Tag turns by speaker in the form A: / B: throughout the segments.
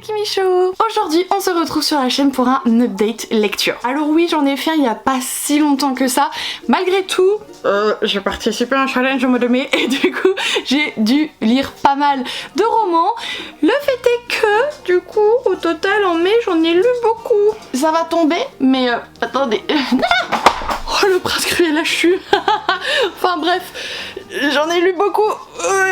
A: Kimichou. Aujourd'hui on se retrouve sur la chaîne pour un update lecture. Alors oui, j'en ai fait un il n'y a pas si longtemps que ça. Malgré tout, j'ai participé à un challenge au mois de mai et du coup j'ai dû lire pas mal de romans. Le fait est que du coup au total en mai j'en ai lu beaucoup. Ça va tomber mais attendez. Oh le prince cruel lâchu. Enfin bref, j'en ai lu beaucoup.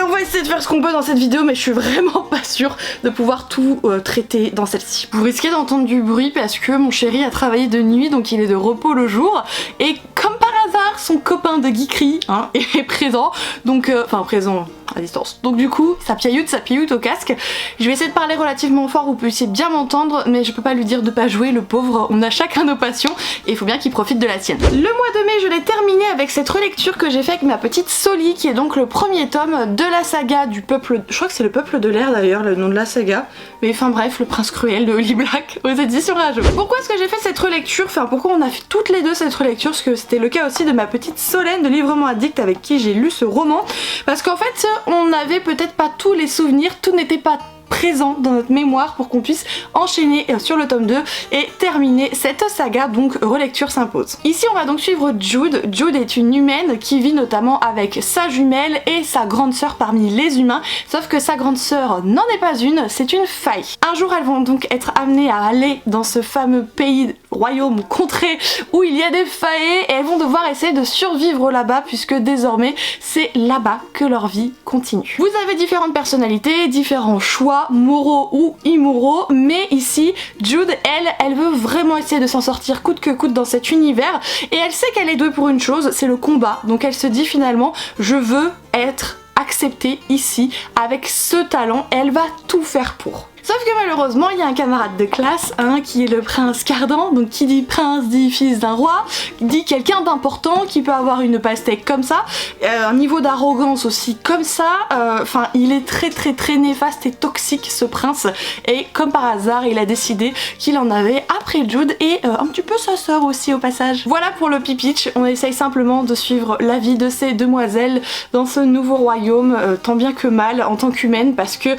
A: On va essayer de faire ce qu'on peut dans cette vidéo mais je suis vraiment pas sûre de pouvoir tout traiter dans celle-ci. Vous risquez d'entendre du bruit parce que mon chéri a travaillé de nuit donc il est de repos le jour et comme par hasard son copain de geekery est présent donc enfin présent à distance. Donc du coup ça piailloute au casque. Je vais essayer de parler relativement fort, vous puissiez bien m'entendre mais je peux pas lui dire de pas jouer, le pauvre, on a chacun nos passions et il faut bien qu'il profite de la sienne. Le mois de mai je l'ai terminé avec cette relecture que j'ai fait avec ma petite Soli qui est donc le premier tome de la saga du peuple, je crois que c'est le peuple de l'air d'ailleurs le nom de la saga, mais enfin bref, le prince cruel de Holly Black aux éditions Rageux. Pourquoi est-ce que j'ai fait cette relecture, enfin pourquoi on a fait toutes les deux cette relecture, parce que c'était le cas aussi de ma petite Solène de Librement Addict avec qui j'ai lu ce roman, parce qu'en fait on n'avait peut-être pas tous les souvenirs, tout n'était pas présent dans notre mémoire pour qu'on puisse enchaîner sur le tome 2 et terminer cette saga, donc relecture s'impose. Ici on va donc suivre Jude. Jude est une humaine qui vit notamment avec sa jumelle et sa grande sœur parmi les humains, sauf que sa grande sœur n'en est pas une, c'est une faille. Un jour elles vont donc être amenées à aller dans ce fameux pays, royaume, contrée où il y a des failles et elles vont devoir essayer de survivre là-bas puisque désormais c'est là-bas que leur vie continue. Vous avez différentes personnalités, différents choix moraux ou immoraux, mais ici Jude elle veut vraiment essayer de s'en sortir coûte que coûte dans cet univers et elle sait qu'elle est douée pour une chose, c'est le combat, donc elle se dit finalement je veux être acceptée ici avec ce talent et elle va tout faire pour. Sauf que malheureusement il y a un camarade de classe qui est le prince Cardan, donc qui dit prince dit fils d'un roi, dit quelqu'un d'important qui peut avoir une pastèque comme ça, un niveau d'arrogance aussi comme ça, enfin il est très néfaste et toxique ce prince et comme par hasard il a décidé qu'il en avait après Jude et un petit peu sa sœur aussi au passage. Voilà pour le pitch, on essaye simplement de suivre la vie de ces demoiselles dans ce nouveau royaume tant bien que mal en tant qu'humaine parce que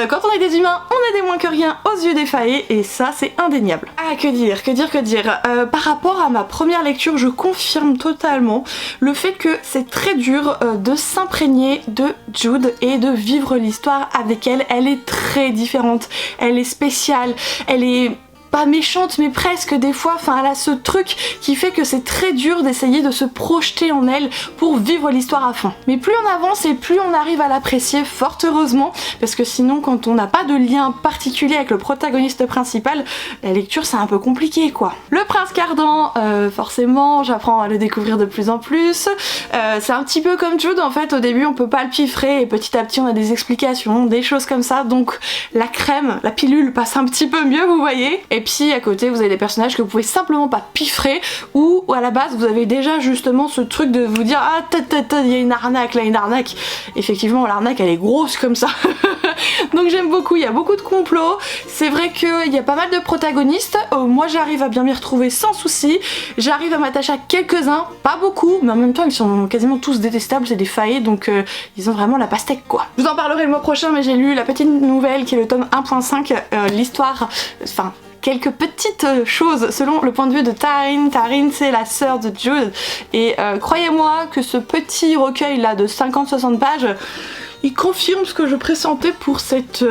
A: quand on est des humains on est des moins que rien aux yeux des faillés et ça c'est indéniable. Ah que dire par rapport à ma première lecture je confirme totalement le fait que c'est très dur de s'imprégner de Jude et de vivre l'histoire avec elle. Elle est très différente, elle est spéciale, elle est pas méchante mais presque des fois, enfin elle a ce truc qui fait que c'est très dur d'essayer de se projeter en elle pour vivre l'histoire à fond. Mais plus on avance et plus on arrive à l'apprécier fort heureusement parce que sinon quand on n'a pas de lien particulier avec le protagoniste principal, la lecture c'est un peu compliqué quoi. Le prince Cardan, forcément j'apprends à le découvrir de plus en plus, c'est un petit peu comme Jude en fait, au début on peut pas le piffrer et petit à petit on a des explications, des choses comme ça, donc la crème, la pilule passe un petit peu mieux vous voyez. Et puis à côté vous avez des personnages que vous pouvez simplement pas piffrer ou à la base vous avez déjà justement ce truc de vous dire ah il y a une arnaque là, une arnaque. Effectivement l'arnaque elle est grosse comme ça. Donc j'aime beaucoup, il y a beaucoup de complots, c'est vrai qu'il y a pas mal de protagonistes, moi j'arrive à bien m'y retrouver sans souci, j'arrive à m'attacher à quelques-uns, pas beaucoup, mais en même temps ils sont quasiment tous détestables, c'est des faillés donc ils ont vraiment la pastèque quoi. Je vous en parlerai le mois prochain mais j'ai lu la petite nouvelle qui est le tome 1.5, l'histoire, enfin quelques petites choses selon le point de vue de Taryn. Taryn c'est la sœur de Jude et croyez-moi que ce petit recueil là de 50-60 pages il confirme ce que je pressentais pour cette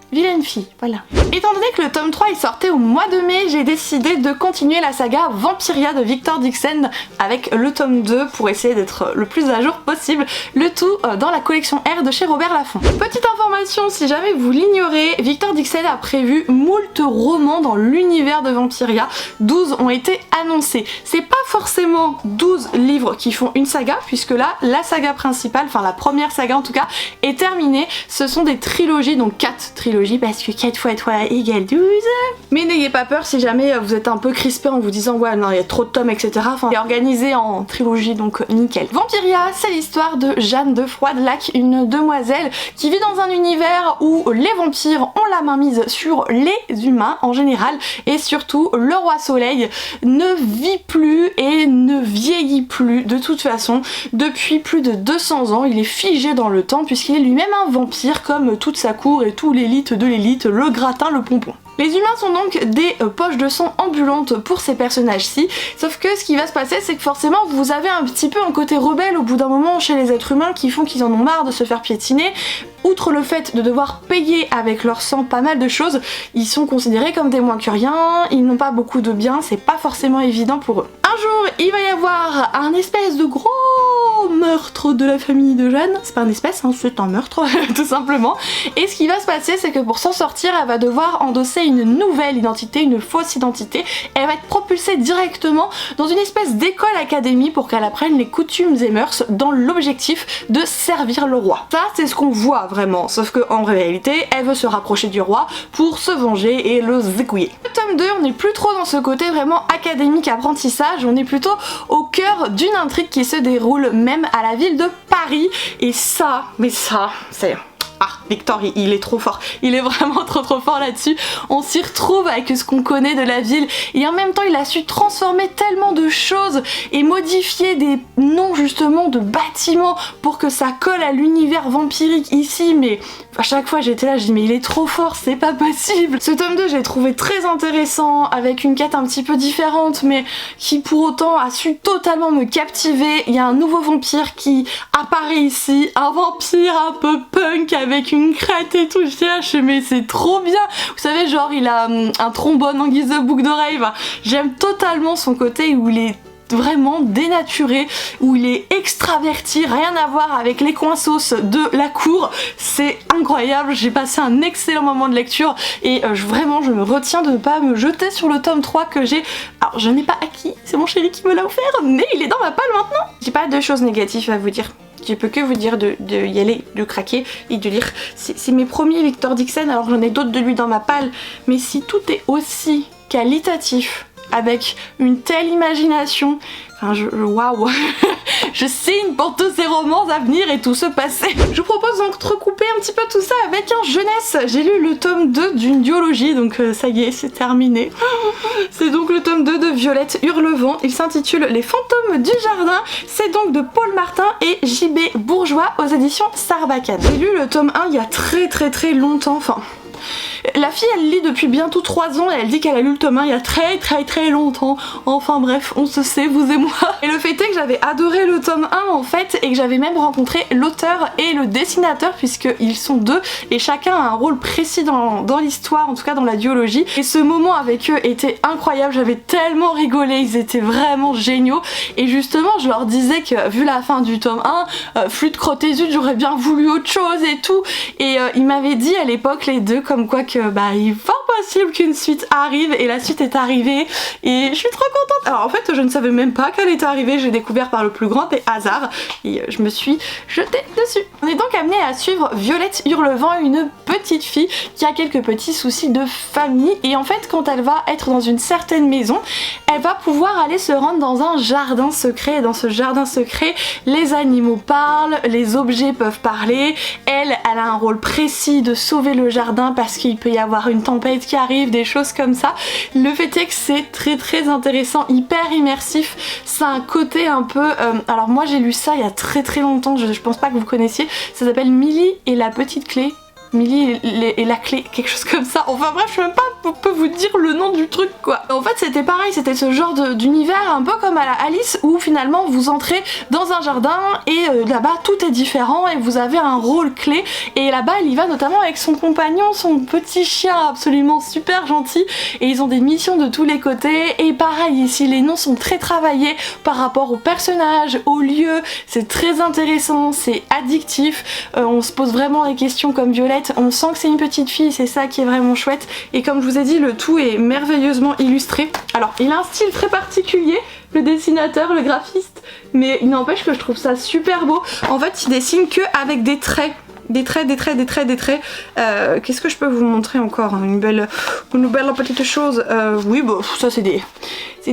A: vilaine fille, voilà. Étant donné que le tome 3 est sorti au mois de mai, j'ai décidé de continuer la saga Vampiria de Victor Dixon avec le tome 2 pour essayer d'être le plus à jour possible, le tout dans la collection R de chez Robert Laffont. Petite information, si jamais vous l'ignorez, Victor Dixon a prévu moult romans dans l'univers de Vampiria, 12 ont été annoncés. C'est pas forcément 12 livres qui font une saga, puisque là, la saga principale, enfin la première saga en tout cas, est terminée. Ce sont des trilogies, donc 4 trilogies parce que 4 fois 3 égale 12. Mais n'ayez pas peur si jamais vous êtes un peu crispé en vous disant ouais non il y a trop de tomes etc. Enfin c'est organisé en trilogie donc nickel. Vampiria c'est l'histoire de Jeanne de Froidelac, une demoiselle qui vit dans un univers où les vampires ont la main mise sur les humains en général et surtout le roi soleil ne vit plus et ne vieillit plus de toute façon depuis plus de 200 ans. Il est figé dans le temps puisqu'il est lui-même un vampire comme toute sa cour et tout l'élite l'élite de l'élite, le gratin, le pompon. Les humains sont donc des poches de sang ambulantes pour ces personnages-ci, sauf que ce qui va se passer c'est que forcément vous avez un petit peu un côté rebelle au bout d'un moment chez les êtres humains qui font qu'ils en ont marre de se faire piétiner. Outre le fait de devoir payer avec leur sang pas mal de choses, ils sont considérés comme des moins que rien, ils n'ont pas beaucoup de biens, c'est pas forcément évident pour eux. Un jour, il va y avoir un espèce de gros meurtre de la famille de Jeanne. C'est pas un espèce, hein, c'est un meurtre, tout simplement. Et ce qui va se passer, c'est que pour s'en sortir, elle va devoir endosser une nouvelle identité, une fausse identité. Elle va être propulsée directement dans une espèce d'école académie pour qu'elle apprenne les coutumes et mœurs dans l'objectif de servir le roi. Ça, c'est ce qu'on voit vraiment, sauf qu'en réalité, elle veut se rapprocher du roi pour se venger et le zécouiller. Le tome 2, on n'est plus trop dans ce côté vraiment académique apprentissage, on est plutôt au cœur d'une intrigue qui se déroule même à la ville de Paris. Et ça, mais ça, c'est... Ah, Victor, il est trop fort. Il est vraiment trop fort là-dessus. On s'y retrouve avec ce qu'on connaît de la ville. Et en même temps, il a su transformer tellement de choses et modifier des noms justement de bâtiments pour que ça colle à l'univers vampirique ici. Mais à chaque fois, j'étais là, je dis mais il est trop fort, c'est pas possible. Ce tome 2, j'ai trouvé très intéressant, avec une quête un petit peu différente, mais qui pour autant a su totalement me captiver. Il y a un nouveau vampire qui apparaît ici, un vampire un peu punk avec une crête et tout, mais c'est trop bien. Vous savez, genre il a un trombone en guise de boucle d'oreille. Enfin, j'aime totalement son côté où il est vraiment dénaturé, où il est extraverti, rien à voir avec les coinsos de la cour. C'est incroyable, j'ai passé un excellent moment de lecture et vraiment je me retiens de ne pas me jeter sur le tome 3 que j'ai... Alors je n'ai pas acquis, c'est mon chéri qui me l'a offert, mais il est dans ma palle maintenant. J'ai pas de choses négatives à vous dire. Je peux que vous dire de y aller, de craquer et de lire. C'est mes premiers Victor Dixon, alors j'en ai d'autres de lui dans ma palle, mais si tout est aussi qualitatif, avec une telle imagination, enfin waouh. Je signe pour tous ces romans à venir et tout se passer. Je vous propose donc de recouper un petit peu tout ça avec un jeunesse. J'ai lu le tome 2 d'une duologie, donc ça y est, c'est terminé. C'est donc le tome 2 de Violette Hurlevent. Il s'intitule Les fantômes du jardin. C'est donc de Paul Martin et JB Bourgeois aux éditions Sarbacane. J'ai lu le tome 1 il y a très longtemps, enfin... La fille elle lit depuis bientôt 3 ans et elle dit qu'elle a lu le tome 1 il y a très longtemps. Enfin bref, on se sait, vous et moi. Et le fait est que j'avais adoré le tome 1 en fait, et que j'avais même rencontré l'auteur et le dessinateur, puisqu'ils sont deux et chacun a un rôle précis dans l'histoire, en tout cas dans la duologie. Et ce moment avec eux était incroyable, j'avais tellement rigolé, ils étaient vraiment géniaux. Et justement je leur disais que vu la fin du tome 1, flûte crottésute, j'aurais bien voulu autre chose et tout. Et ils m'avaient dit à l'époque les deux comme quoi que bah il est fort possible qu'une suite arrive, et la suite est arrivée et je suis trop contente. Alors en fait je ne savais même pas qu'elle était arrivée, j'ai découvert par le plus grand des hasards et je me suis jetée dessus. On est donc amené à suivre Violette Hurlevent, une petite fille qui a quelques petits soucis de famille, et en fait quand elle va être dans une certaine maison, elle va pouvoir aller se rendre dans un jardin secret, et dans ce jardin secret les animaux parlent, les objets peuvent parler, elle a un rôle précis de sauver le jardin parce qu'il peut y avoir une tempête qui arrive, des choses comme ça. Le fait est que c'est très intéressant, hyper immersif, ça a un côté un peu... alors moi j'ai lu ça il y a très longtemps, je pense pas que vous connaissiez, ça s'appelle Millie et la petite clé. Millie et la clé, quelque chose comme ça. Enfin bref, je sais même pas peut vous dire le nom du truc quoi. En fait c'était pareil, c'était ce genre d'univers un peu comme à la Alice où finalement vous entrez dans un jardin et là-bas tout est différent et vous avez un rôle clé, et là-bas elle y va notamment avec son compagnon, son petit chien absolument super gentil, et ils ont des missions de tous les côtés. Et pareil ici, les noms sont très travaillés par rapport aux personnages, aux lieux, c'est très intéressant, c'est addictif, on se pose vraiment des questions comme Violette. On sent que c'est une petite fille, c'est ça qui est vraiment chouette, et comme je vous ai dit, le tout est merveilleusement illustré. Alors il a un style très particulier, le dessinateur, le graphiste, mais il n'empêche que je trouve ça super beau. En fait il dessine que avec des traits. Des traits. Qu'est-ce que je peux vous montrer encore, hein, une belle petite chose. Oui, bon, ça c'est des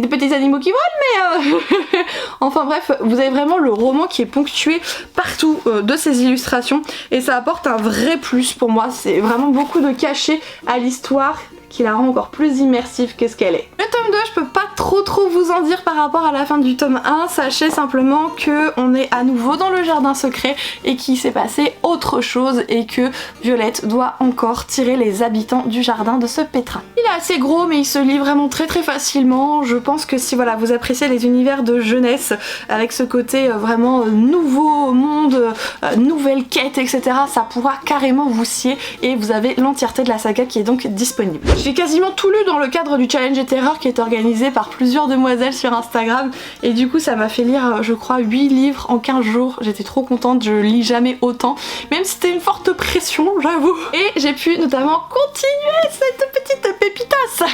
A: petits animaux qui volent, mais enfin bref, vous avez vraiment le roman qui est ponctué partout de ces illustrations, et ça apporte un vrai plus pour moi. C'est vraiment beaucoup de cachet à l'histoire qui la rend encore plus immersive que ce qu'elle est. Le tome 2, je peux pas trop vous en dire par rapport à la fin du tome 1, sachez simplement que on est à nouveau dans le jardin secret et qu'il s'est passé autre chose et que Violette doit encore tirer les habitants du jardin de ce pétrin. Il est assez gros mais il se lit vraiment très facilement. Je pense que si voilà vous appréciez les univers de jeunesse avec ce côté vraiment nouveau monde, nouvelle quête, etc., ça pourra carrément vous scier et vous avez l'entièreté de la saga qui est donc disponible. J'ai quasiment tout lu dans le cadre du challenge et terreur qui est organisé par plusieurs demoiselles sur Instagram et du coup ça m'a fait lire je crois 8 livres en 15 jours. J'étais trop contente, je lis jamais autant, même si c'était une forte pression j'avoue. Et j'ai pu notamment continuer cette petite pépitas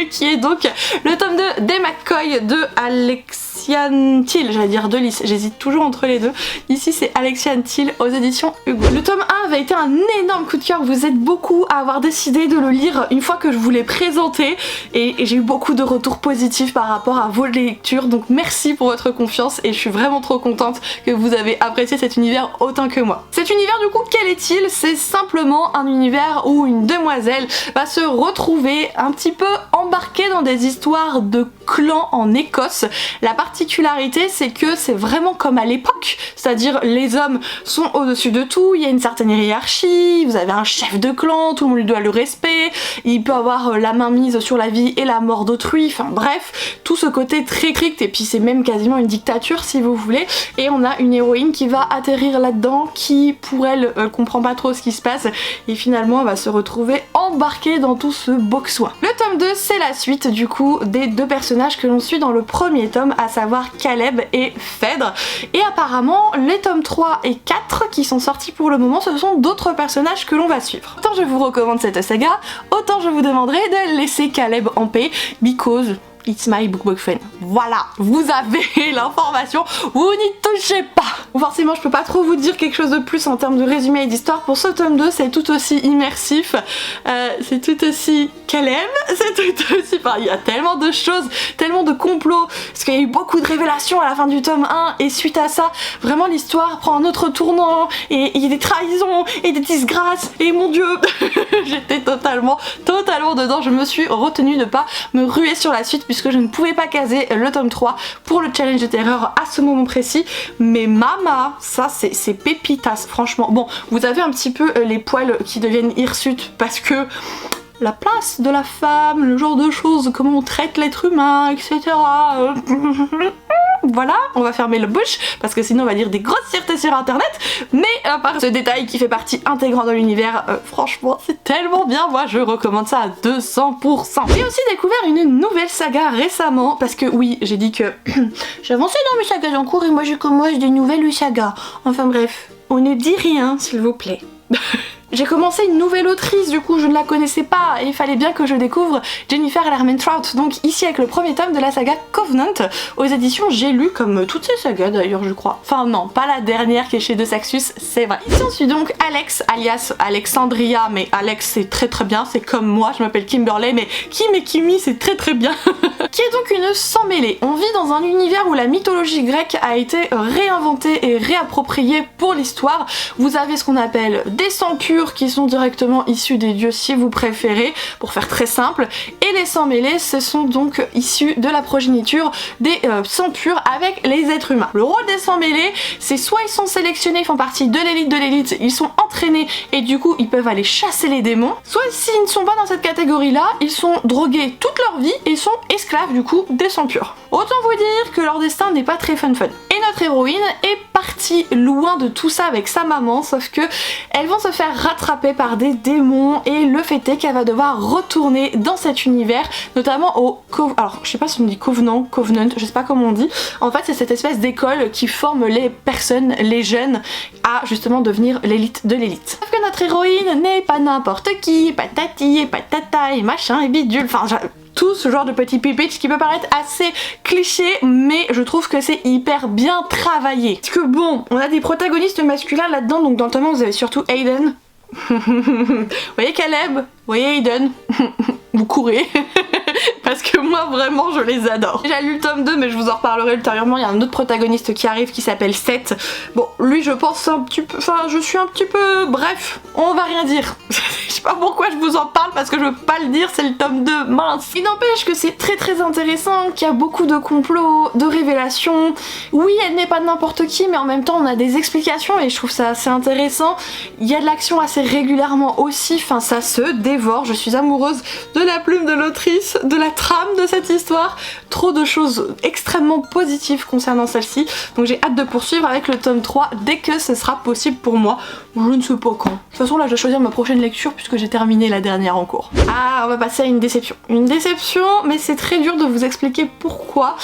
A: qui est donc le tome 2 des McCoy de Alexiane Thiel, j'allais dire de Lys, j'hésite toujours entre les deux. Ici c'est Alexiane Thiel aux éditions Hugo. Le tome 1 avait été un énorme coup de cœur, vous êtes beaucoup à avoir décidé de le lire une fois que je vous l'ai présenté et j'ai eu beaucoup de retours positifs par rapport à vos lectures, donc merci pour votre confiance et je suis vraiment trop contente que vous avez apprécié cet univers autant que moi. Cet univers du coup, quel est-il? C'est simplement un univers où une demoiselle va se retrouver un petit peu embarquée dans des histoires de clans en Écosse. La particularité c'est que c'est vraiment comme à l'époque, c'est-à-dire les hommes sont au-dessus de tout, il y a une certaine hiérarchie, vous avez un chef de clan, tout le monde lui doit le respect, il peut avoir la main mise sur la vie et la mort d'autrui, enfin bref, tout ce côté très strict et puis c'est même quasiment une dictature si vous voulez, et on a une héroïne qui va atterrir là-dedans, qui pour elle comprend pas trop ce qui se passe et finalement elle va se retrouver embarquée dans tout ce boxois. Le tome 2 c'est la suite du coup des deux personnages que l'on suit dans le premier tome, à savoir Caleb et Phèdre, et apparemment les tomes 3 et 4 qui sont sortis pour le moment, ce sont d'autres personnages que l'on va suivre. Autant je vous recommande cette saga, autant je vous demanderai de laisser Caleb en paix, because it's my book fan. Voilà, vous avez l'information, vous n'y touchez pas. Forcément je peux pas trop vous dire quelque chose de plus en termes de résumé et d'histoire. Pour ce tome 2 c'est tout aussi immersif, c'est tout aussi Caleb, c'est tout aussi... Enfin, il y a tellement de choses, tellement de complots, parce qu'il y a eu beaucoup de révélations à la fin du tome 1 et suite à ça, vraiment l'histoire prend un autre tournant et il y a des trahisons et des disgrâces et mon dieu, j'étais totalement dedans. Je me suis retenue de pas me ruer sur la suite puisque je ne pouvais pas caser le tome 3 pour le challenge de terreur à ce moment précis, mais mama, ça c'est pépitas franchement. Bon, vous avez un petit peu les poils qui deviennent hirsutes parce que la place de la femme, le genre de choses, comment on traite l'être humain, etc. Voilà, on va fermer le bouche parce que sinon on va dire des grossièretés sur internet, mais à part ce détail qui fait partie intégrante dans l'univers, franchement c'est tellement bien, moi je recommande ça à 200%. J'ai aussi découvert une nouvelle saga récemment, parce que oui, j'ai dit que j'avançais dans mes sagas en cours et moi je commence des nouvelles sagas. Enfin bref, on ne dit rien s'il vous plaît. J'ai commencé une nouvelle autrice, du coup je ne la connaissais pas et il fallait bien que je découvre Jennifer Lerman-Trout, donc ici avec le premier tome de la saga Covenant aux éditions J'ai lu, comme toutes ces sagas d'ailleurs je crois. Enfin non, pas la dernière qui est chez De Saxus, c'est vrai. Ici on suit donc Alex alias Alexandria, mais Alex c'est très bien, c'est comme moi, je m'appelle Kimberley, mais Kim et Kimi c'est très bien. Qui est donc une sans-mêlée. On vit dans un univers où la mythologie grecque a été réinventée et réappropriée pour l'histoire. Vous avez ce qu'on appelle des sangs purs qui sont directement issus des dieux si vous préférez, pour faire très simple, et les sangs mêlés ce sont donc issus de la progéniture des sangs purs avec les êtres humains. Le rôle des sangs mêlés c'est soit ils sont sélectionnés, ils font partie de l'élite, ils sont entraînés et du coup ils peuvent aller chasser les démons, soit s'ils ne sont pas dans cette catégorie là, ils sont drogués toute leur vie et sont esclaves du coup des sangs purs. Autant vous dire que leur destin n'est pas très fun. Et notre héroïne est partie loin de tout ça avec sa maman, sauf que elles vont se faire rattraper par des démons et le fait est qu'elle va devoir retourner dans cet univers, notamment au alors je sais pas si on dit Covenant, je sais pas comment on dit. En fait c'est cette espèce d'école qui forme les personnes, les jeunes, à justement devenir l'élite de l'élite. Sauf que notre héroïne n'est pas n'importe qui, patati et patata et machin et bidule, enfin tout ce genre de petit pipitch qui peut paraître assez cliché, mais je trouve que c'est hyper bien travaillé. Parce que bon, on a des protagonistes masculins là-dedans, donc dans le tome 1 vous avez surtout Aiden. Vous voyez Caleb, vous voyez Aiden, vous courez. parce que moi vraiment je les adore. J'ai lu le tome 2 mais je vous en reparlerai ultérieurement. Il y a un autre protagoniste qui arrive qui s'appelle Seth. Bon lui je pense un petit peu, enfin je suis un petit peu, bref on va rien dire. Je sais pas pourquoi je vous en parle parce que je veux pas le dire, c'est le tome 2, mince. Il n'empêche que c'est très intéressant, qu'il y a beaucoup de complots, de révélations. Oui elle n'est pas de n'importe qui mais en même temps on a des explications et je trouve ça assez intéressant. Il y a de l'action assez régulièrement aussi, enfin ça se dévore. Je suis amoureuse de la plume de l'autrice, de la trame de cette histoire. Trop de choses extrêmement positives concernant celle-ci. Donc j'ai hâte de poursuivre avec le tome 3 dès que ce sera possible pour moi. Je ne sais pas quand. De toute façon là je vais choisir ma prochaine lecture puisque j'ai terminé la dernière en cours. Ah on va passer à une déception. Une déception mais c'est très dur de vous expliquer pourquoi.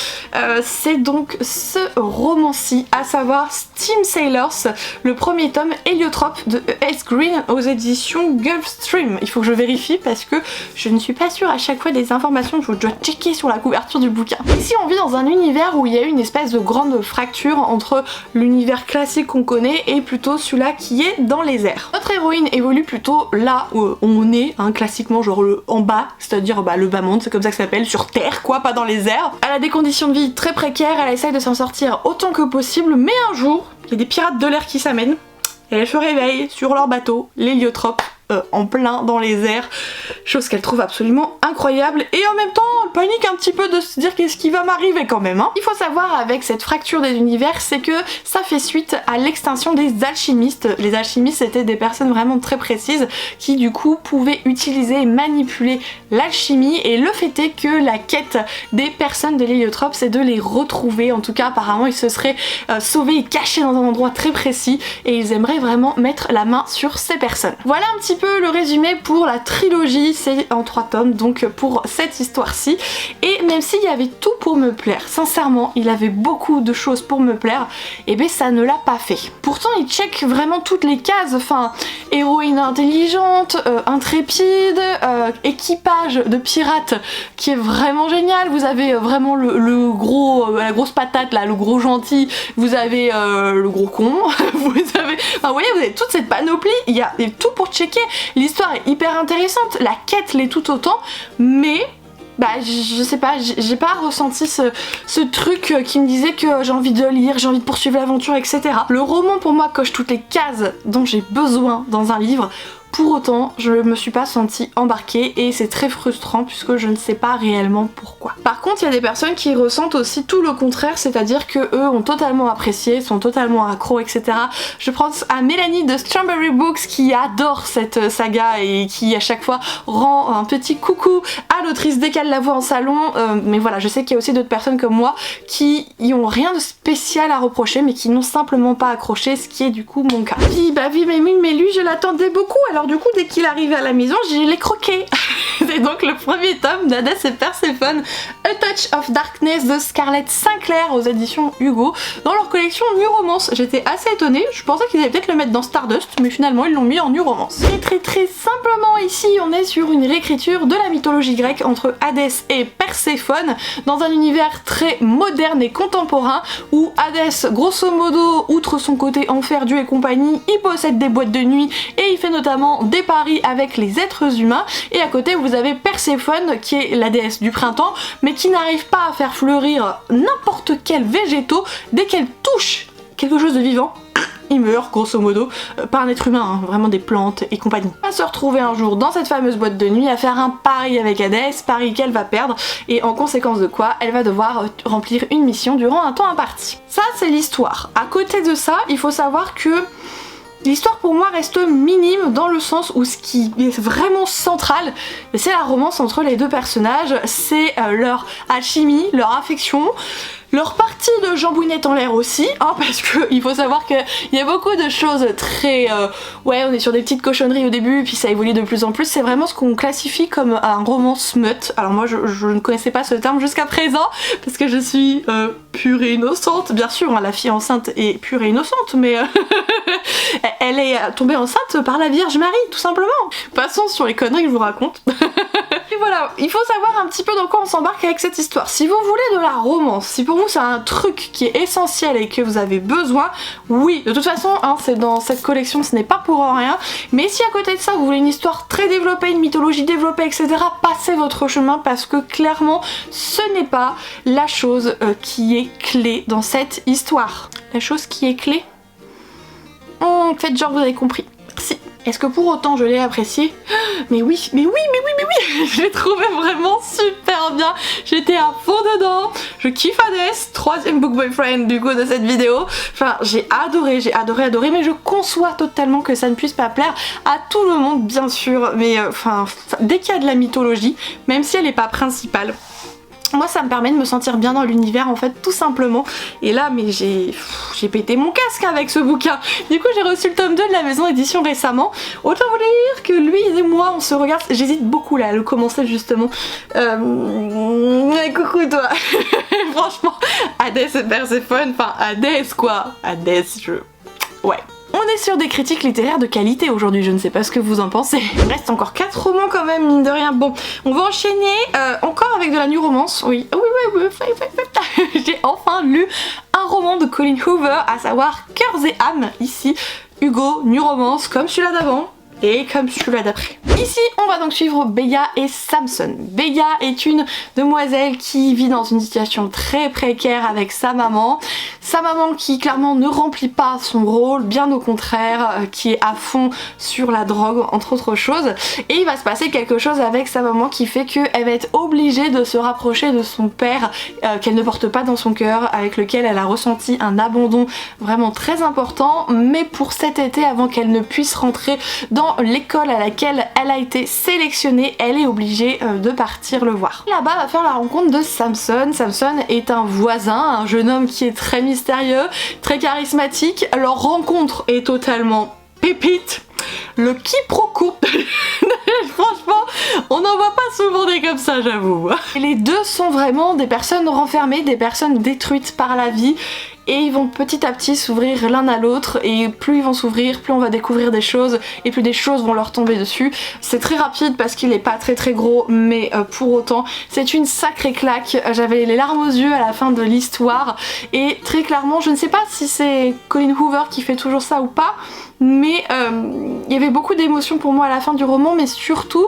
A: C'est donc ce roman-ci, à savoir Steam Sailors, le premier tome Héliotrope de E.S. Green aux éditions Gulfstream. Il faut que je vérifie parce que je ne suis pas sûre à chaque fois des informations que je dois checker sur la couverture du bouquin. Ici on vit dans un univers où il y a une espèce de grande fracture entre l'univers classique qu'on connaît et plutôt celui-là qui est dans les airs. Notre héroïne évolue plutôt là où on est, hein, classiquement genre en bas, c'est-à-dire le bas monde, c'est comme ça que ça s'appelle, sur terre quoi, pas dans les airs. Elle a des conditions de vie très précaires, elle essaye de s'en sortir autant que possible, mais un jour, il y a des pirates de l'air qui s'amènent, et elle se réveille sur leur bateau, l'héliotrope, en plein dans les airs, chose qu'elle trouve absolument incroyable et en même temps elle panique un petit peu de se dire qu'est-ce qui va m'arriver quand même, hein. Il faut savoir avec cette fracture des univers c'est que ça fait suite à l'extinction des alchimistes. Les alchimistes c'était des personnes vraiment très précises qui du coup pouvaient utiliser et manipuler l'alchimie et le fait est que la quête des personnes de l'héliotrope c'est de les retrouver. En tout cas apparemment ils se seraient sauvés et cachés dans un endroit très précis et ils aimeraient vraiment mettre la main sur ces personnes. Voilà un petit peu le résumé pour la trilogie, c'est en 3 tomes donc pour cette histoire-ci. Et même s'il y avait tout pour me plaire, sincèrement il avait beaucoup de choses pour me plaire, et ben ça ne l'a pas fait. Pourtant il check vraiment toutes les cases, enfin héroïne intelligente, intrépide, équipage de pirates qui est vraiment génial, vous avez vraiment le gros, la grosse patate là, le gros gentil, vous avez le gros con, vous avez, enfin vous voyez vous avez toute cette panoplie, il y a tout pour checker. L'histoire est hyper intéressante, la quête l'est tout autant, mais bah je sais pas, j'ai pas ressenti ce truc qui me disait que j'ai envie de lire, j'ai envie de poursuivre l'aventure, etc. Le roman pour moi coche toutes les cases dont j'ai besoin dans un livre. Pour autant, je me suis pas sentie embarquée et c'est très frustrant puisque je ne sais pas réellement pourquoi. Par contre, il y a des personnes qui ressentent aussi tout le contraire, c'est-à-dire que eux ont totalement apprécié, sont totalement accros, etc. Je pense à Mélanie de Strawberry Books qui adore cette saga et qui à chaque fois rend un petit coucou à l'autrice dès qu'elle la voit en salon. Mais voilà, je sais qu'il y a aussi d'autres personnes comme moi qui y ont rien de spécial à reprocher mais qui n'ont simplement pas accroché, ce qui est du coup mon cas. Puis bah oui mais lui je l'attendais beaucoup, alors du coup dès qu'il arrivait à la maison je l'ai croqué. C'est donc le premier tome d'Hadès et Perséphone, A Touch of Darkness de Scarlett Sinclair aux éditions Hugo dans leur collection New Romance. J'étais assez étonnée, je pensais qu'ils allaient peut-être le mettre dans Stardust mais finalement ils l'ont mis en New Romance. Et très simplement ici on est sur une réécriture de la mythologie grecque entre Hadès et Perséphone dans un univers très moderne et contemporain où Hadès grosso modo outre son côté enfer, dieu et compagnie, il possède des boîtes de nuit et il fait notamment des paris avec les êtres humains, et à côté vous avez Perséphone qui est la déesse du printemps mais qui n'arrive pas à faire fleurir n'importe quel végétaux. Dès qu'elle touche quelque chose de vivant, il meurt grosso modo, pas un être humain, hein, vraiment des plantes et compagnie. Elle va se retrouver un jour dans cette fameuse boîte de nuit à faire un pari avec Hadès, pari qu'elle va perdre et en conséquence de quoi elle va devoir remplir une mission durant un temps imparti. Ça c'est l'histoire. À côté de ça, il faut savoir que l'histoire pour moi reste minime dans le sens où ce qui est vraiment central, c'est la romance entre les deux personnages, c'est leur alchimie, leur affection, leur partie de jambouinette en l'air aussi, hein, parce que il faut savoir qu'il y a beaucoup de choses très... ouais, on est sur des petites cochonneries au début, puis ça évolue de plus en plus, c'est vraiment ce qu'on classifie comme un roman smut. Alors moi je ne connaissais pas ce terme jusqu'à présent, parce que je suis pure et innocente, bien sûr, hein, la fille enceinte est pure et innocente, mais elle est tombée enceinte par la Vierge Marie, tout simplement. Passons sur les conneries que je vous raconte. Et voilà, il faut savoir un petit peu dans quoi on s'embarque avec cette histoire. Si vous voulez de la romance, si pour vous c'est un truc qui est essentiel et que vous avez besoin, oui, de toute façon, hein, c'est dans cette collection, ce n'est pas pour rien. Mais si à côté de ça, vous voulez une histoire très développée, une mythologie développée, etc., passez votre chemin parce que clairement, ce n'est pas la chose qui est clé dans cette histoire. La chose qui est clé, faites genre vous avez compris. Merci. Est-ce que pour autant je l'ai apprécié? Mais oui, je l'ai trouvé vraiment super bien. J'étais à fond dedans. Je kiffe Hades, troisième book boyfriend du coup de cette vidéo. Enfin, j'ai adoré, mais je conçois totalement que ça ne puisse pas plaire à tout le monde, bien sûr. Mais enfin, dès qu'il y a de la mythologie, même si elle n'est pas principale, moi ça me permet de me sentir bien dans l'univers en fait, tout simplement. Et là mais j'ai pété mon casque avec ce bouquin. Du coup j'ai reçu le tome 2 de la maison édition récemment. Autant vous dire que lui et moi on se regarde, j'hésite beaucoup là à le commencer justement. Coucou toi. Franchement Hades et Perséphone, enfin Hades quoi. Hades ouais. On est sur des critiques littéraires de qualité aujourd'hui, je ne sais pas ce que vous en pensez. Il reste encore 4 romans quand même, mine de rien. Bon, on va enchaîner encore avec de la new romance. Oui, j'ai enfin lu un roman de Colleen Hoover, à savoir Cœurs et âmes, ici. Hugo, new romance, comme celui-là d'avant. Et comme celui-là d'après. Ici, on va donc suivre Beya et Samson. Beya est une demoiselle qui vit dans une situation très précaire avec sa maman. Sa maman qui clairement ne remplit pas son rôle, bien au contraire, qui est à fond sur la drogue, entre autres choses. Et il va se passer quelque chose avec sa maman qui fait qu'elle va être obligée de se rapprocher de son père, qu'elle ne porte pas dans son cœur, avec lequel elle a ressenti un abandon vraiment très important. Mais pour cet été, avant qu'elle ne puisse rentrer dans l'école à laquelle elle a été sélectionnée, elle est obligée de partir le voir. Là-bas, elle va faire la rencontre de Samson. Samson est un voisin, un jeune homme qui est très mystérieux, très charismatique. Leur rencontre est totalement pépite. Le quiproquo. Franchement, on n'en voit pas souvent des comme ça, j'avoue. Et les deux sont vraiment des personnes renfermées, des personnes détruites par la vie. Et ils vont petit à petit s'ouvrir l'un à l'autre, et plus ils vont s'ouvrir, plus on va découvrir des choses, et plus des choses vont leur tomber dessus. C'est très rapide parce qu'il est pas très gros, mais pour autant c'est une sacrée claque. J'avais les larmes aux yeux à la fin de l'histoire, et très clairement je ne sais pas si c'est Colleen Hoover qui fait toujours ça ou pas, mais il y avait beaucoup d'émotions pour moi à la fin du roman, mais surtout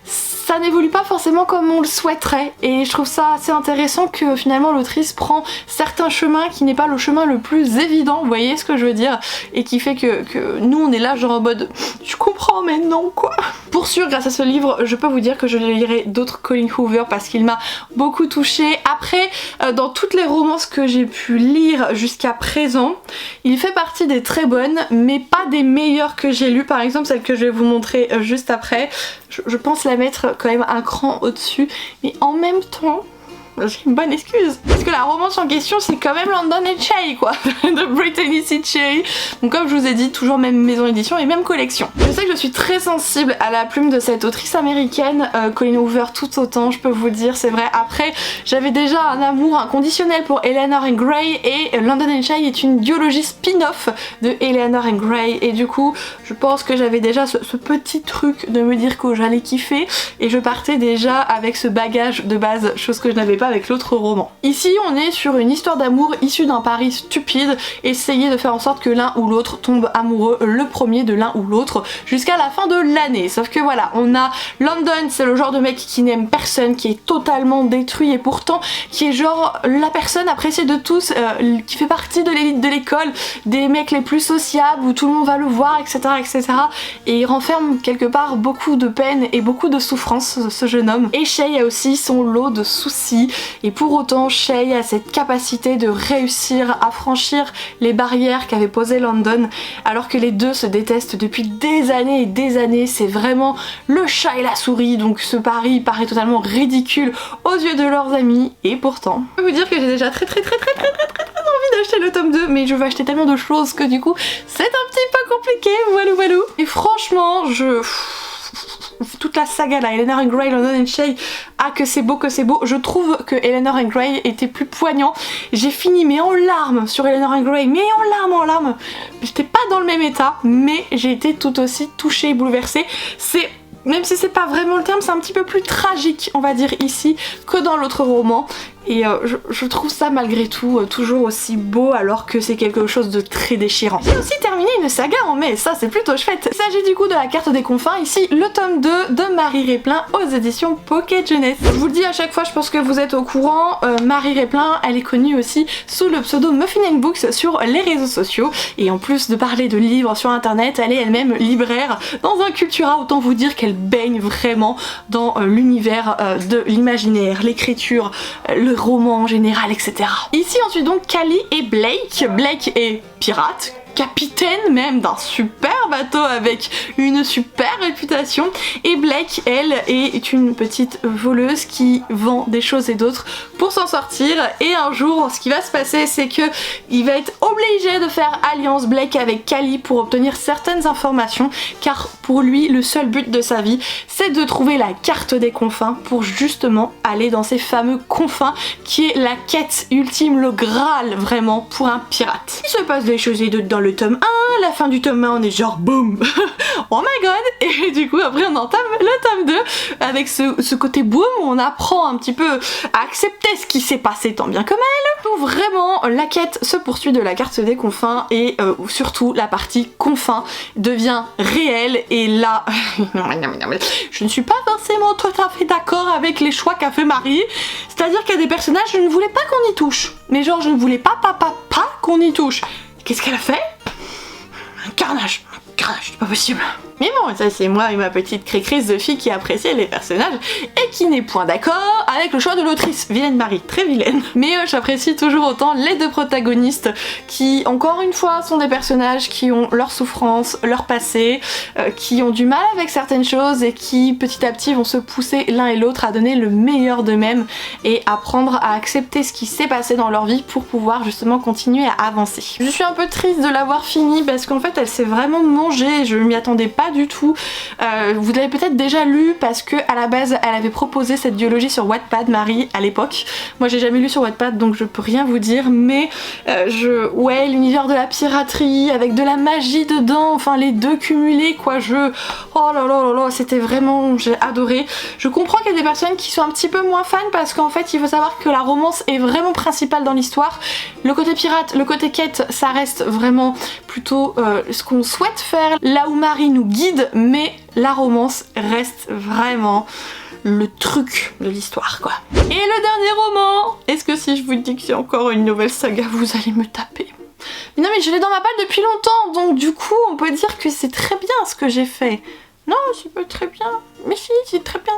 A: ça n'évolue pas forcément comme on le souhaiterait, et je trouve ça assez intéressant que finalement l'autrice prend certains chemins qui n'est pas le chemin le plus évident, vous voyez ce que je veux dire, et qui fait que nous on est là genre en mode je comprends mais non quoi. Pour sûr, grâce à ce livre, je peux vous dire que je lirai d'autres Colleen Hoover parce qu'il m'a beaucoup touchée. Après, dans toutes les romances que j'ai pu lire jusqu'à présent, il fait partie des très bonnes, mais pas des meilleures que j'ai lues. Par exemple, celle que je vais vous montrer juste après, je pense la mettre quand même un cran au-dessus, mais en même temps, j'ai une bonne excuse. Parce que la romance en question, c'est quand même London and Shay quoi, de Brittany C. Cherry. Donc comme je vous ai dit, toujours même maison édition et même collection. Je sais que je suis très sensible à la plume de cette autrice américaine, Colleen Hoover tout autant, je peux vous dire, c'est vrai. Après, j'avais déjà un amour inconditionnel pour Eleanor and Gray, et London and Shay est une duologie spin-off de Eleanor and Gray, et du coup, je pense que j'avais déjà ce petit truc de me dire que j'allais kiffer, et je partais déjà avec ce bagage de base, chose que je n'avais pas avec l'autre roman. Ici on est sur une histoire d'amour issue d'un pari stupide, essayer de faire en sorte que l'un ou l'autre tombe amoureux le premier de l'un ou l'autre jusqu'à la fin de l'année. Sauf que voilà, on a London, c'est le genre de mec qui n'aime personne, qui est totalement détruit, et pourtant qui est genre la personne appréciée de tous, qui fait partie de l'élite de l'école, des mecs les plus sociables où tout le monde va le voir, etc. Et il renferme quelque part beaucoup de peine et beaucoup de souffrance, ce jeune homme. Et Shay a aussi son lot de soucis, et pour autant Shay a cette capacité de réussir à franchir les barrières qu'avait posées London, alors que les deux se détestent depuis des années et des années. C'est vraiment le chat et la souris, donc ce pari paraît totalement ridicule aux yeux de leurs amis, et pourtant je peux vous dire que j'ai déjà très envie d'acheter le tome 2, mais je veux acheter tellement de choses que du coup c'est un petit peu compliqué, voilà. Et franchement, toute la saga là, Eleanor and Gray, London and Shay, que c'est beau, je trouve que Eleanor and Gray était plus poignant. J'ai fini mais en larmes sur Eleanor and Gray, mais en larmes. J'étais pas dans le même état, mais j'ai été tout aussi touchée et bouleversée. C'est même si c'est pas vraiment le terme, c'est un petit peu plus tragique, on va dire ici, que dans l'autre roman. Et je trouve ça malgré tout toujours aussi beau alors que c'est quelque chose de très déchirant. J'ai aussi terminé une saga en mai, ça c'est plutôt chouette. Il s'agit du coup de la carte des confins, ici le tome 2 de Marie Réplin aux éditions Pocket Jeunesse. Je vous le dis à chaque fois, je pense que vous êtes au courant, Marie Réplin elle est connue aussi sous le pseudo Muffin & Books sur les réseaux sociaux. Et en plus de parler de livres sur internet, elle est elle-même libraire dans un Cultura, autant vous dire qu'elle baigne vraiment dans l'univers de l'imaginaire, l'écriture, le roman en général, etc. Ici ensuite donc Cally et Blake. Blake est pirate, capitaine même d'un super bateau avec une super réputation, et Blake elle est une petite voleuse qui vend des choses et d'autres pour s'en sortir. Et un jour ce qui va se passer c'est que il va être obligé de faire alliance Blake avec Cally pour obtenir certaines informations, car pour lui le seul but de sa vie c'est de trouver la carte des confins pour justement aller dans ces fameux confins qui est la quête ultime, le Graal vraiment pour un pirate. Il se passe des choses et d'autres dans le tome 1, la fin du tome 1 on est genre boum oh my god, et du coup après on entame le tome 2 avec ce côté boum où on apprend un petit peu à accepter ce qui s'est passé tant bien que mal. Donc vraiment la quête se poursuit de la carte des confins et surtout la partie confins devient réelle, et là je ne suis pas forcément tout à fait d'accord avec les choix qu'a fait Marie, c'est-à-dire qu'il y a des personnages je ne voulais pas qu'on y touche, mais genre je ne voulais pas qu'on y touche. Qu'est-ce qu'elle a fait? Un carnage, c'est pas possible. Mais bon, ça c'est moi et ma petite crécrice de fille qui appréciait les personnages et qui n'est point d'accord avec le choix de l'autrice. Vilaine Marie, très vilaine. Mais j'apprécie toujours autant les deux protagonistes qui, encore une fois, sont des personnages qui ont leur souffrance, leur passé, qui ont du mal avec certaines choses et qui petit à petit vont se pousser l'un et l'autre à donner le meilleur d'eux-mêmes et apprendre à accepter ce qui s'est passé dans leur vie pour pouvoir justement continuer à avancer. Je suis un peu triste de l'avoir fini parce qu'en fait elle s'est vraiment mangée, je m'y attendais pas du tout. Vous l'avez peut-être déjà lu parce que à la base elle avait proposé cette duologie sur Wattpad, Marie, à l'époque. Moi j'ai jamais lu sur Wattpad donc je peux rien vous dire, mais ouais, l'univers de la piraterie avec de la magie dedans, enfin les deux cumulés quoi, oh là là là là, c'était vraiment, j'ai adoré. Je comprends qu'il y a des personnes qui sont un petit peu moins fans parce qu'en fait il faut savoir que la romance est vraiment principale dans l'histoire. Le côté pirate, le côté quête, ça reste vraiment plutôt ce qu'on souhaite faire, là où Marie nous guide, mais la romance reste vraiment le truc de l'histoire quoi. Et le dernier roman, est-ce que si je vous dis que c'est encore une nouvelle saga, vous allez me taper? Mais non mais je l'ai dans ma palle depuis longtemps, donc du coup on peut dire que c'est très bien ce que j'ai fait. Non, c'est pas très bien. Mais si, c'est très bien.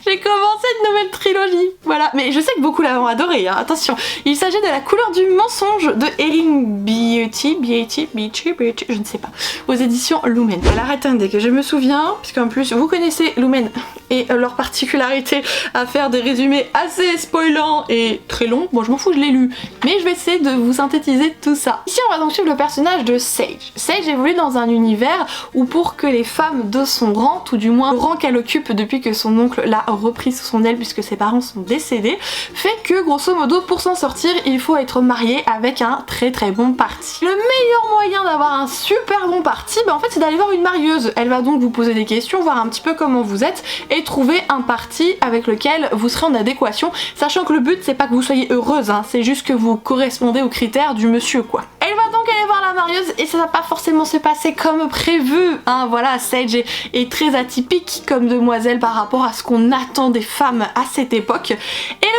A: J'ai commencé une nouvelle trilogie, voilà. Mais je sais que beaucoup l'ont adoré, hein. Attention. Il s'agit de La couleur du mensonge de Erin Beatty, je ne sais pas, aux éditions Lumen. Alors attendez que je me souviens, puisqu'en plus vous connaissez Lumen et leur particularité à faire des résumés assez spoilants et très longs. Bon, je m'en fous, je l'ai lu, mais je vais essayer de vous synthétiser tout ça. Ici, on va donc suivre le personnage de Sage. Sage évolue dans un univers où pour que les femmes de son rang, tout du moins le rang qu'elle occupe depuis que son oncle l'a repris sous son aile puisque ses parents sont décédés, fait que grosso modo pour s'en sortir il faut être marié avec un très bon parti. Le meilleur moyen d'avoir un super bon parti, en fait c'est d'aller voir une marieuse. Elle va donc vous poser des questions, voir un petit peu comment vous êtes et trouver un parti avec lequel vous serez en adéquation, sachant que le but c'est pas que vous soyez heureuse, hein, c'est juste que vous correspondez aux critères du monsieur quoi. Elle va donc aller voir la marieuse et ça va pas forcément se passer comme prévu, hein, voilà, Sage est très atypique comme demoiselle par rapport à ce qu'on attend des femmes à cette époque, et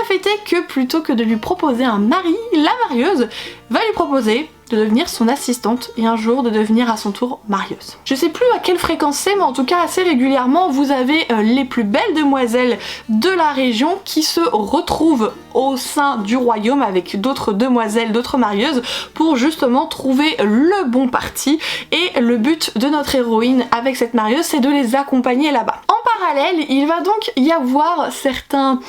A: le fait est que plutôt que de lui proposer un mari, la marieuse va lui proposer de devenir son assistante et un jour de devenir à son tour marieuse. Je sais plus à quelle fréquence c'est, mais en tout cas assez régulièrement vous avez les plus belles demoiselles de la région qui se retrouvent au sein du royaume avec d'autres demoiselles, d'autres marieuses pour justement trouver le bon parti, et le but de notre héroïne avec cette marieuse c'est de les accompagner là-bas. En parallèle il va donc y avoir certains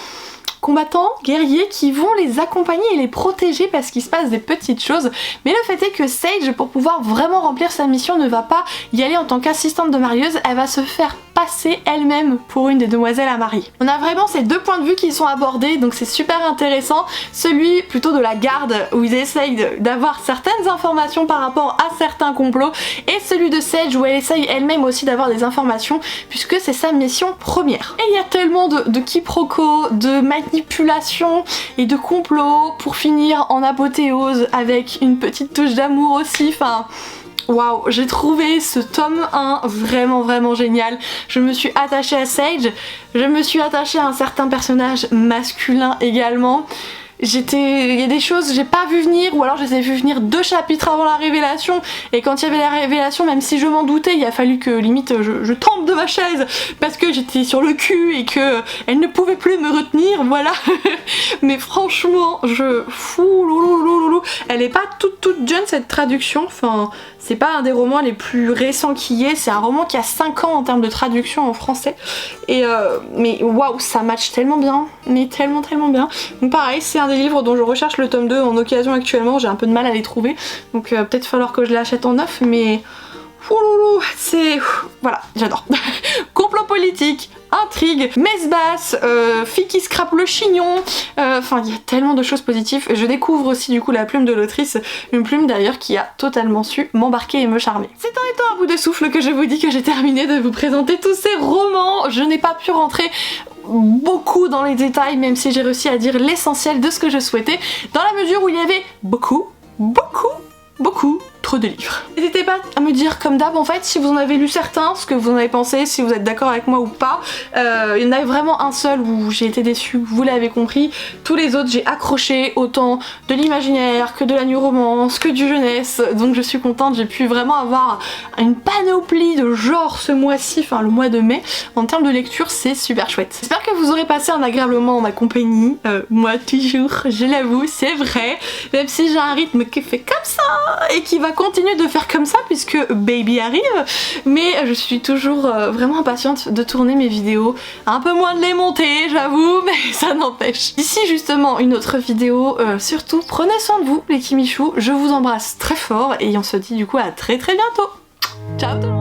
A: combattants, guerriers qui vont les accompagner et les protéger parce qu'il se passe des petites choses. Mais le fait est que Sage, pour pouvoir vraiment remplir sa mission, ne va pas y aller en tant qu'assistante de marieuse, elle va se faire passer elle-même pour une des demoiselles à marier. On a vraiment ces deux points de vue qui sont abordés, donc c'est super intéressant. Celui plutôt de la garde où ils essayent d'avoir certaines informations par rapport à certains complots, et celui de Sage où elle essaye elle-même aussi d'avoir des informations puisque c'est sa mission première. Et il y a tellement de quiproquos, de manipulations et de complots pour finir en apothéose avec une petite touche d'amour aussi, enfin... Waouh, j'ai trouvé ce tome 1 vraiment génial. Je me suis attachée à Sage, je me suis attachée à un certain personnage masculin également. Il y a des choses que j'ai pas vu venir, ou alors je les ai vu venir 2 chapitres avant la révélation, et quand il y avait la révélation, même si je m'en doutais, il a fallu que limite je tombe de ma chaise parce que j'étais sur le cul et que elle ne pouvait plus me retenir, voilà. Mais franchement, elle est pas toute jeune cette traduction, enfin c'est pas un des romans les plus récents qui est, c'est un roman qui a 5 ans en termes de traduction en français, et mais waouh, ça match tellement bien, mais tellement bien. Donc pareil, c'est un des livres dont je recherche le tome 2 en occasion actuellement, j'ai un peu de mal à les trouver, donc peut-être falloir que je l'achète en neuf, mais c'est... voilà, j'adore. Complot politique, intrigue, messe basse, fille qui scrape le chignon, enfin il y a tellement de choses positives. Je découvre aussi du coup la plume de l'autrice, une plume d'ailleurs qui a totalement su m'embarquer et me charmer. C'est en étant à bout de souffle que je vous dis que j'ai terminé de vous présenter tous ces romans. Je n'ai pas pu rentrer beaucoup dans les détails, même si j'ai réussi à dire l'essentiel de ce que je souhaitais, dans la mesure où il y avait beaucoup trop de livres. N'hésitez pas à me dire comme d'hab en fait si vous en avez lu certains, ce que vous en avez pensé, si vous êtes d'accord avec moi ou pas. Il y en avait vraiment un seul où j'ai été déçue, vous l'avez compris. Tous les autres j'ai accroché, autant de l'imaginaire que de la new romance, que du jeunesse, donc je suis contente, j'ai pu vraiment avoir une panoplie de genres ce mois-ci, enfin le mois de mai. En termes de lecture, c'est super chouette. J'espère que vous aurez passé un agréable moment en ma compagnie. Moi toujours, je l'avoue, c'est vrai, même si j'ai un rythme qui fait comme ça et qui va continuer de faire comme ça puisque baby arrive, mais je suis toujours vraiment impatiente de tourner mes vidéos, un peu moins de les monter j'avoue, mais ça n'empêche. D'ici justement une autre vidéo, surtout prenez soin de vous les Kimichou, je vous embrasse très fort et on se dit du coup à très bientôt. Ciao tout le monde.